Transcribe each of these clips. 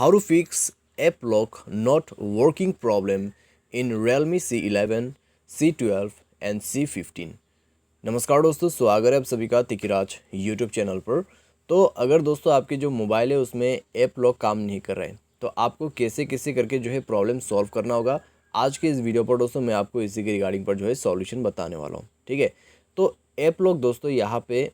How to fix app lock not working problem in Realme C11, C12 and C15। नमस्कार दोस्तों, स्वागत है आप सभी का तिकिराज यूट्यूब चैनल पर। तो अगर दोस्तों आपके जो मोबाइल है उसमें ऐप लॉक काम नहीं कर रहे हैं तो आपको कैसे कैसे करके जो है प्रॉब्लम सॉल्व करना होगा, आज के इस वीडियो पर दोस्तों मैं आपको इसी के रिगार्डिंग पर जो है सॉल्यूशन बताने वाला हूँ। ठीक है, तो ऐप लॉक दोस्तों यहाँ पे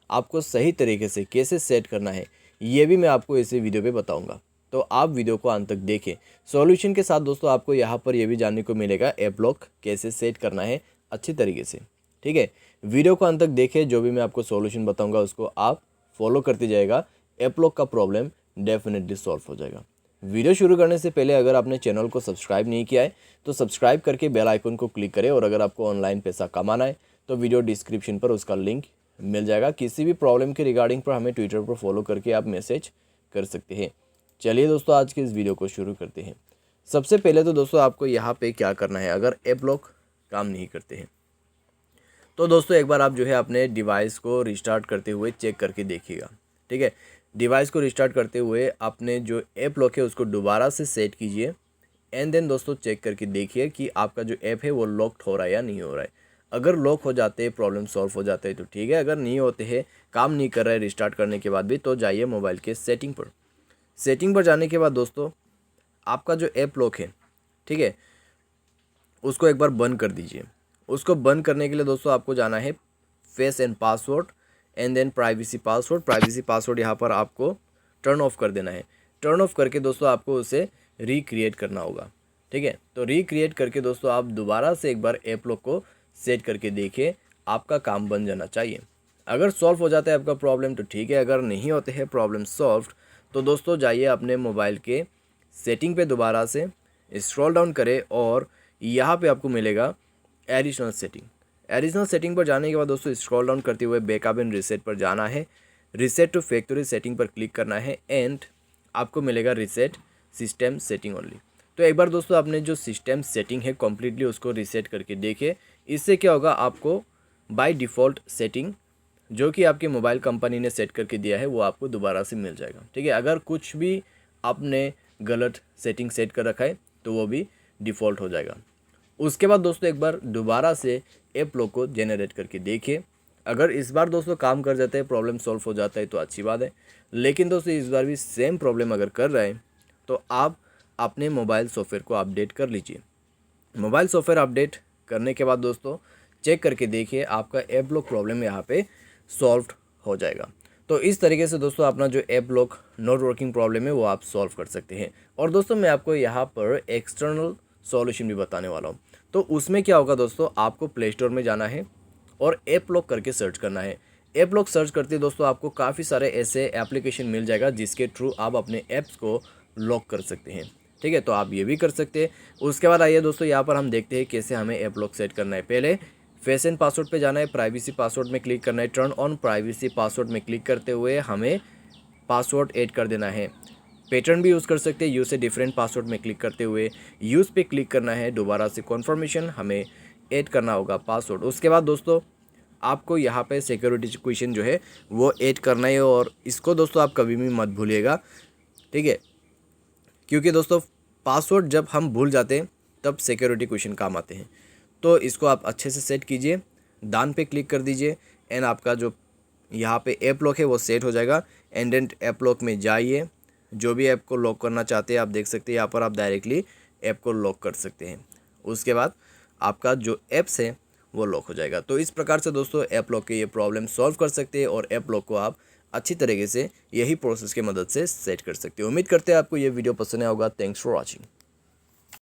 आपको सही तरीके से कैसे सेट करना है ये भी मैं आपको इसी वीडियो पे बताऊंगा, तो आप वीडियो को अंत तक देखें। सॉल्यूशन के साथ दोस्तों आपको यहाँ पर ये भी जानने को मिलेगा ऐप लॉक कैसे सेट करना है अच्छी तरीके से। ठीक है, वीडियो को अंत तक देखें, जो भी मैं आपको सॉल्यूशन बताऊंगा उसको आप फॉलो करते जाएगा, ऐप लॉक का प्रॉब्लम डेफिनेटली सॉल्व हो जाएगा। वीडियो शुरू करने से पहले अगर आपने चैनल को सब्सक्राइब नहीं किया है तो सब्सक्राइब करके बेल आइकन को क्लिक करें, और अगर आपको ऑनलाइन पैसा कमाना है तो वीडियो डिस्क्रिप्शन पर उसका लिंक मिल जाएगा। किसी भी प्रॉब्लम के रिगार्डिंग पर हमें ट्विटर पर फॉलो करके आप मैसेज कर सकते हैं। चलिए दोस्तों, आज के इस वीडियो को शुरू करते हैं। सबसे पहले तो दोस्तों आपको यहाँ पे क्या करना है, अगर ऐप लॉक काम नहीं करते हैं तो दोस्तों एक बार आप जो है अपने डिवाइस को रिस्टार्ट करते हुए चेक करके देखिएगा। ठीक है, डिवाइस को रिस्टार्ट करते हुए आपने जो ऐप लॉक है उसको दोबारा से सेट कीजिए, एंड देन दोस्तों चेक करके देखिए कि आपका जो ऐप है वो लॉक्ड हो रहा है या नहीं हो रहा है। अगर लॉक हो जाते हैं, प्रॉब्लम सॉल्व हो जाते हैं तो ठीक है, अगर नहीं होते हैं, काम नहीं कर रहा है रिस्टार्ट करने के बाद भी, तो जाइए मोबाइल के सेटिंग पर। सेटिंग पर जाने के बाद दोस्तों आपका जो ऐप लॉक है, ठीक है, उसको एक बार बंद कर दीजिए। उसको बंद करने के लिए दोस्तों आपको जाना है face and password, and then privacy password. Privacy password यहाँ पर आपको टर्न ऑफ कर देना है। टर्न ऑफ करके दोस्तों आपको उसे रिक्रिएट करना होगा। ठीक है, तो रिक्रिएट करके दोस्तों आप दोबारा से एक बार ऐप लॉक को सेट करके देखिए, आपका काम बन जाना चाहिए। अगर सॉल्व हो जाता है आपका प्रॉब्लम तो ठीक है, अगर नहीं होते हैं प्रॉब्लम सॉल्व तो दोस्तों जाइए अपने मोबाइल के सेटिंग पे दोबारा से स्क्रॉल डाउन करें, और यहाँ पे आपको मिलेगा एडिशनल सेटिंग। एडिशनल सेटिंग पर जाने के बाद दोस्तों स्क्रॉल डाउन करते हुए बैकअप एंड रीसेट पर जाना है। रीसेट टू फैक्ट्री सेटिंग पर क्लिक करना है, एंड आपको मिलेगा रीसेट सिस्टम सेटिंग ओनली। तो एक बार दोस्तों आपने जो सिस्टम सेटिंग है कम्प्लीटली उसको रीसेट करके देखिए। इससे क्या होगा, आपको बाय डिफ़ॉल्ट सेटिंग जो कि आपके मोबाइल कंपनी ने सेट करके दिया है वो आपको दोबारा से मिल जाएगा। ठीक है, अगर कुछ भी आपने गलत सेटिंग सेट कर रखा है तो वो भी डिफ़ॉल्ट हो जाएगा। उसके बाद दोस्तों एक बार दोबारा से ऐप लॉक को जेनरेट करके देखिए। अगर इस बार दोस्तों काम कर जाता है, प्रॉब्लम सॉल्व हो जाता है तो अच्छी बात है, लेकिन दोस्तों इस बार भी सेम प्रॉब्लम अगर कर रहा है तो आप अपने मोबाइल सॉफ्टवेयर को अपडेट कर लीजिए। मोबाइल सॉफ्टवेयर अपडेट करने के बाद दोस्तों चेक करके देखिए, आपका ऐप लॉक प्रॉब्लम यहाँ पे सॉल्व हो जाएगा। तो इस तरीके से दोस्तों अपना जो app lock not working problem है वो आप सॉल्व कर सकते हैं। और दोस्तों मैं आपको यहाँ पर एक्सटर्नल सॉल्यूशन भी बताने वाला हूँ। तो उसमें क्या होगा दोस्तों, आपको प्ले स्टोर में जाना है और ऐप लॉक करके सर्च करना है। ऐप लॉक सर्च करते दोस्तों आपको काफ़ी सारे ऐसे एप्लीकेशन मिल जाएगा जिसके थ्रू आप अपने ऐप्स को लॉक कर सकते हैं। ठीक है, तो आप ये भी कर सकते हैं। उसके बाद आइए दोस्तों यहाँ पर हम देखते हैं कैसे हमें ऐप लॉक सेट करना है। पहले फेस एंड पासवर्ड पे जाना है, प्राइवेसी पासवर्ड में क्लिक करना है, टर्न ऑन प्राइवेसी पासवर्ड में क्लिक करते हुए हमें पासवर्ड ऐड कर देना है। पैटर्न भी यूज़ कर सकते हैं, यूज़ से डिफरेंट पासवर्ड में क्लिक करते हुए यूज़ पे क्लिक करना है। दोबारा से कॉन्फर्मेशन हमें ऐड करना होगा पासवर्ड। उसके बाद दोस्तों आपको यहाँ पे सिक्योरिटी क्वेश्चन जो है वो ऐड करना है, और इसको दोस्तों आप कभी भी मत भूलिएगा। ठीक है, क्योंकि दोस्तों पासवर्ड जब हम भूल जाते हैं तब सिक्योरिटी क्वेश्चन काम आते हैं। तो इसको आप अच्छे से सेट कीजिए, डन पे क्लिक कर दीजिए, एंड आपका जो यहाँ पे ऐप लॉक है वो सेट हो जाएगा। एंड देन ऐप लॉक में जाइए, जो भी ऐप को लॉक करना चाहते हैं आप देख सकते हैं यहाँ पर आप डायरेक्टली ऐप को लॉक कर सकते हैं। उसके बाद आपका जो ऐप्स है वो लॉक हो जाएगा। तो इस प्रकार से दोस्तों ऐप लॉक के ये प्रॉब्लम सॉल्व कर सकते हैं, और ऐप लॉक को आप अच्छी तरीके से यही प्रोसेस की मदद से सेट कर सकते हो। उम्मीद करते हैं आपको ये वीडियो पसंद आया होगा। Thanks for watching.